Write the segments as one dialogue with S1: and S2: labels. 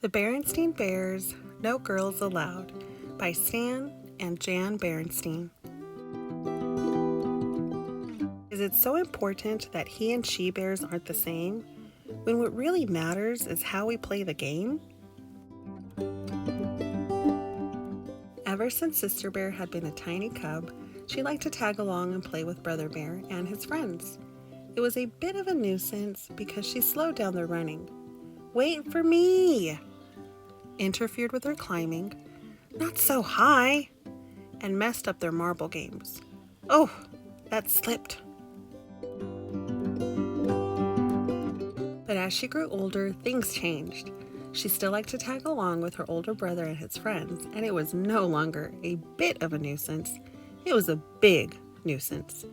S1: The Berenstain Bears, No Girls Allowed by Stan and Jan Berenstain. Is it so important that he and she bears aren't the same, when what really matters is how we play the game? Ever since Sister Bear had been a tiny cub, she liked to tag along and play with Brother Bear and his friends. It was a bit of a nuisance because she slowed down their running. "Wait for me!" interfered with their climbing, "not so high," and messed up their marble games. "Oh, that slipped." But as she grew older, things changed. She still liked to tag along with her older brother and his friends, and it was no longer a bit of a nuisance. It was a big nuisance.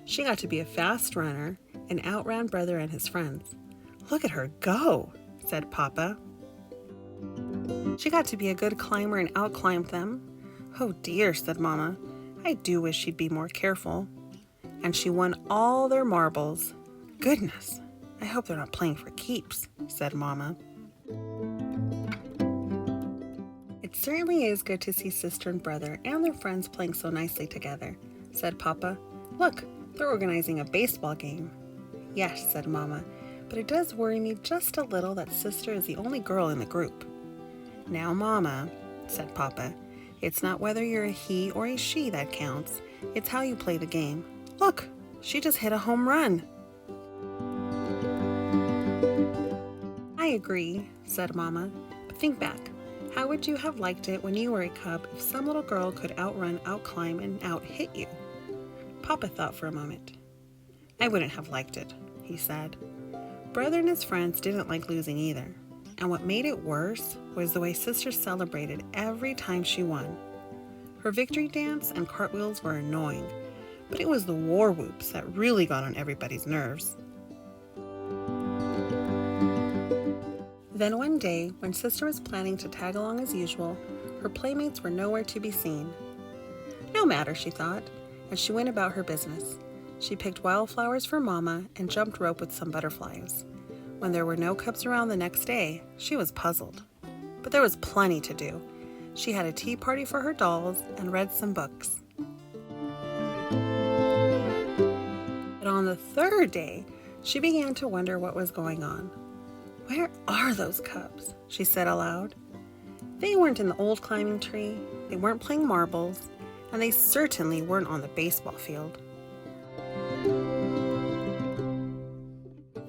S1: She got to be a fast runner and outran Brother and his friends. "Look at her go," said Papa. She got to be a good climber and outclimbed them. "Oh dear," said Mama. "I do wish she'd be more careful." And she won all their marbles. "Goodness, I hope they're not playing for keeps," said Mama. "It certainly is good to see Sister and Brother and their friends playing so nicely together," said Papa. "Look, they're organizing a baseball game." "Yes," said Mama, "but it does worry me just a little that Sister is the only girl in the group." "Now, Mama," said Papa, "it's not whether you're a he or a she that counts. It's how you play the game. Look, she just hit a home run." "I agree," said Mama, "but think back. How would you have liked it when you were a cub if some little girl could outrun, outclimb, and out-hit you?" Papa thought for a moment. "I wouldn't have liked it," he said. Brother and his friends didn't like losing either, and what made it worse was the way Sister celebrated every time she won. Her victory dance and cartwheels were annoying, but it was the war whoops that really got on everybody's nerves. Then one day, when Sister was planning to tag along as usual, her playmates were nowhere to be seen. "No matter," she thought, and she went about her business. She picked wildflowers for Mama and jumped rope with some butterflies. When there were no cubs around the next day, she was puzzled. But there was plenty to do. She had a tea party for her dolls and read some books. But on the third day, she began to wonder what was going on. "Where are those cubs?" she said aloud. They weren't in the old climbing tree, they weren't playing marbles, and they certainly weren't on the baseball field.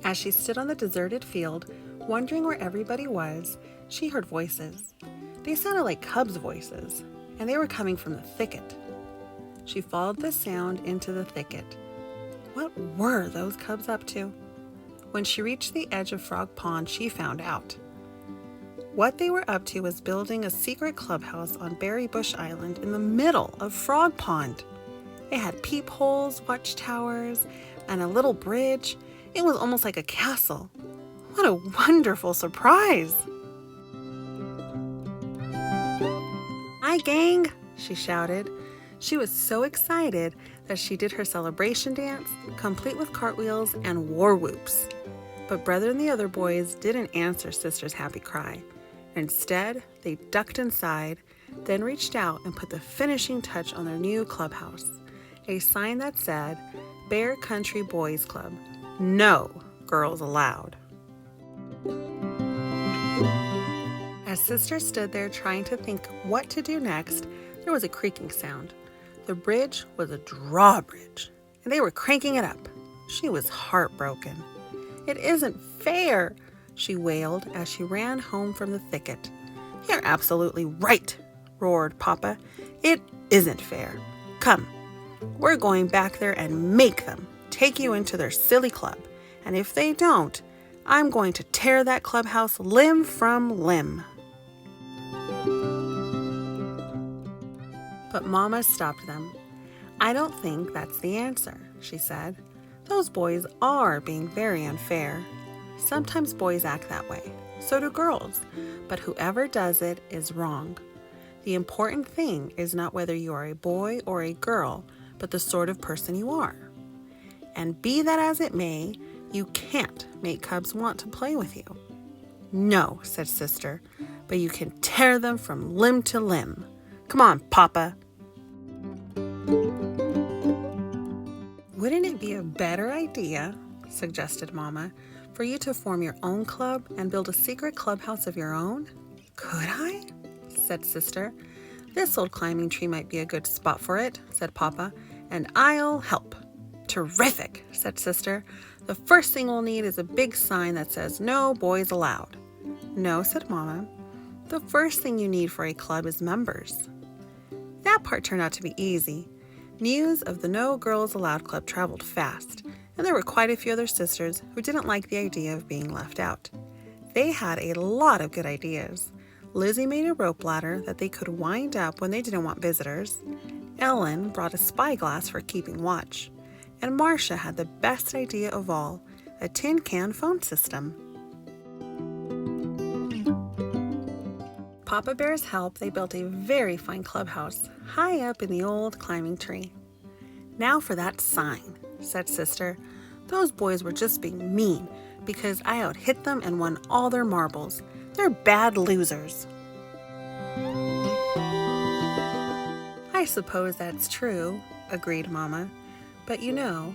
S1: As she stood on the deserted field, wondering where everybody was, she heard voices. They sounded like cubs' voices, and they were coming from the thicket. She followed the sound into the thicket. What were those cubs up to? When she reached the edge of Frog Pond, she found out. What they were up to was building a secret clubhouse on Berry Bush Island in the middle of Frog Pond. It had peepholes, watchtowers, and a little bridge. It was almost like a castle. What a wonderful surprise! "Hi, gang!" she shouted. She was so excited that she did her celebration dance, complete with cartwheels and war whoops. But Brother and the other boys didn't answer Sister's happy cry. Instead, they ducked inside, then reached out and put the finishing touch on their new clubhouse. A sign that said, "Bear Country Boys Club. No Girls Allowed." As Sister stood there trying to think what to do next, there was a creaking sound. The bridge was a drawbridge, and they were cranking it up. She was heartbroken. "It isn't fair," she wailed as she ran home from the thicket. "You're absolutely right," roared Papa. "It isn't fair. Come, we're going back there and make them take you into their silly club. And if they don't, I'm going to tear that clubhouse limb from limb." But Mama stopped them. "I don't think that's the answer," she said. "Those boys are being very unfair. Sometimes boys act that way. So do girls. But whoever does it is wrong. The important thing is not whether you are a boy or a girl, but the sort of person you are. And be that as it may, you can't make cubs want to play with you. No, said sister, but you can tear them from limb to limb. Come on, Papa. Wouldn't it be a better idea, suggested Mama, for you to form your own club and build a secret clubhouse of your own? Could I? Said sister. This old climbing tree might be a good spot for it, said Papa, and I'll help. Terrific, said sister. The first thing we'll need is a big sign that says no boys allowed. No, said Mama. The first thing you need for a club is members. That part turned out to be easy. News of the No Girls Allowed Club traveled fast, and there were quite a few other sisters who didn't like the idea of being left out. They had a lot of good ideas. Lizzie made a rope ladder that they could wind up when they didn't want visitors. Ellen brought a spyglass for keeping watch. And Marcia had the best idea of all, a tin can phone system. Papa Bear's help, they built a very fine clubhouse high up in the old climbing tree. Now for that sign, said sister. Those boys were just being mean because I out-hit them and won all their marbles. They're bad losers. I suppose that's true, agreed Mama. But you know,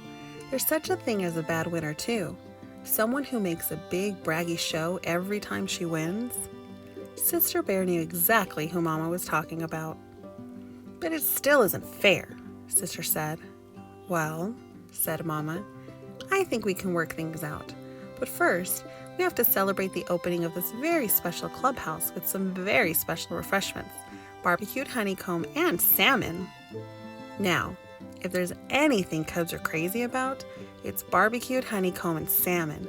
S1: there's such a thing as a bad winner too. Someone who makes a big braggy show every time she wins. Sister Bear knew exactly who Mama was talking about. But it still isn't fair, Sister said. Well, said Mama, I think we can work things out. But first, we have to celebrate the opening of this very special clubhouse with some very special refreshments, barbecued honeycomb and salmon. Now, if there's anything cubs are crazy about, it's barbecued honeycomb and salmon,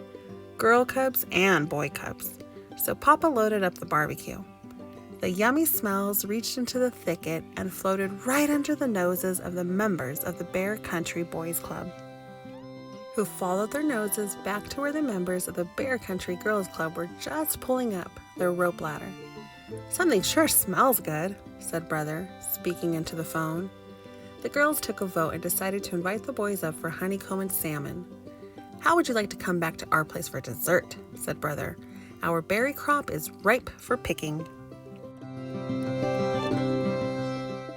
S1: girl cubs and boy cubs. So Papa loaded up the barbecue. The yummy smells reached into the thicket and floated right under the noses of the members of the Bear Country Boys Club, who followed their noses back to where the members of the Bear Country Girls Club were just pulling up their rope ladder. Something sure smells good, said Brother, speaking into the phone. The girls took a vote and decided to invite the boys up for honeycomb and salmon. How would you like to come back to our place for dessert? Said Brother. Our berry crop is ripe for picking.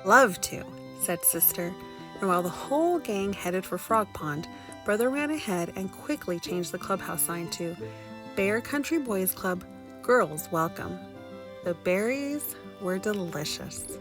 S1: Love to, said Sister, and while the whole gang headed for Frog Pond, Brother ran ahead and quickly changed the clubhouse sign to Bear Country Boys Club, Girls Welcome. The berries were delicious.